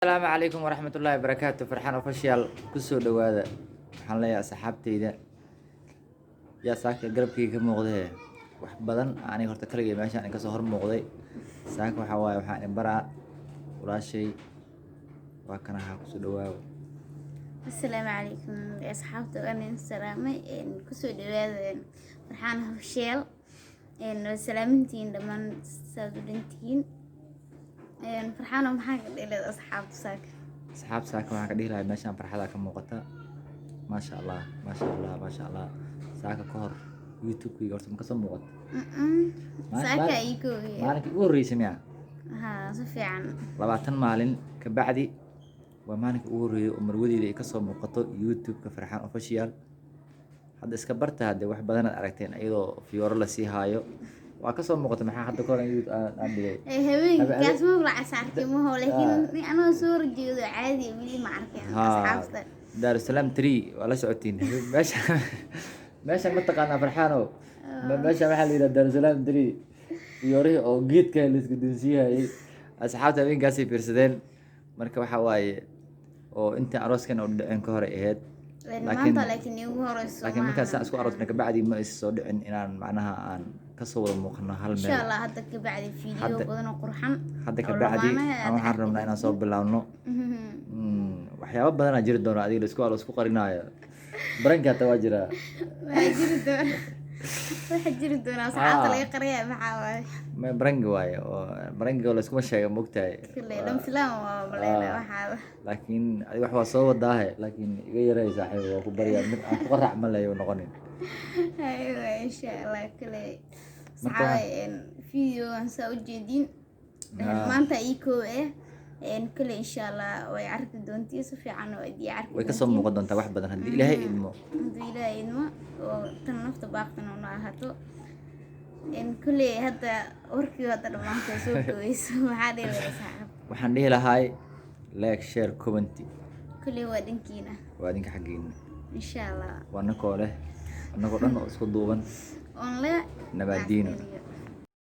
السلام عليكم ورحمة الله وبركاته فرحان official kusoo dhawaada waxaan leeyahay asxaabteyda yaa saaka garabkayga ka muuqday wax badan aniga horta kaligay meeshaan ka soo hor muuqday saaka waxa waaye waxaan in baraa walaashay waa kana ha kusoo dhawaado السلام عليكم يا أصحابتي وأنا سلامة كسو دواد فرحان هوشيل سلامتين دمان سادولنتين فرحان ومحاك إلى أصحاب ساك asxaab saaka waxaan ka dhihi lahaa meeshaan farxada ka muuqata maasha Allah maasha Allah saaka ka hor youtube-kayga horta ma ka soo muuqato ساكا إيكو maalinkii ugu horreysay miyaa ها صفي عن 20 maalin ka bacdi waa maalinkii ugu horreeyay oo marwadeyda ay ka soo muuqato youtube-ka farxaan official hadda iska barta hadda wax badan aad aragteen iyadoo fiyooro la sii haayo waa ka soo muuqata maxaa hadda ka hor aan dhigay هبين كاس ما بلع سارتي مو لكن أنا صور جيود عادي بلي ما أعرف أصحابتي دار السلام 3 ولا سعودين meesha ma taqaanaa farxaano meesha waxaa la yidhaha daarusalaam 3 fiyoorihii oo geedka la isku dunsiiyay asxaabta habeenkaasay fiirsadeen marka waxaa waaye oo intii arooskan oo dhicin ka hor ay ahayd لكن يوم laakiin markaan saan isku aroosna kabacdi ma is soo dhicin inaan macnaha aan kasoo wada muuqano hal إن meel شاء الله هذا كبعد فيديو بدنا قرحان hadda kabacdi aan waxaan rabnaa inaan soo bilaabno waxyaabo badanaa jiri doona adiga laisku alo isku qarinaayo baranka hata waa jiraa waxaa jiri doona asxaabta laga qaraya maxaa waaye barangi waaye oo barangiga layskuma sheega mogtahay kale dhan filaan waa maleena waxaa laakiin adiga wax waa soo wadaahe laakiin iga yaray saaxiib waa ku baryaa mid aan ku qarac ma leeyo noqonin aywa insha Allah kale saxaabay video aan soo jeedin maanta iko kale insha Allah way arki doontii si fiican oo idii arki way ka soo muuqan doontaa wax badan haddii ilaahay idmo oo tan nafta baaqtan oo naahato kale hadda warkii hadda dhamaanto soo dhaweyso waxaa dheelaysaa saaxiib waxaan dhihi lahaay like share comment kale waa dhankiina waa idinka xaggeena insha Allah waa nakoo leh annagoo dhan oo isku duuban on le nabadiino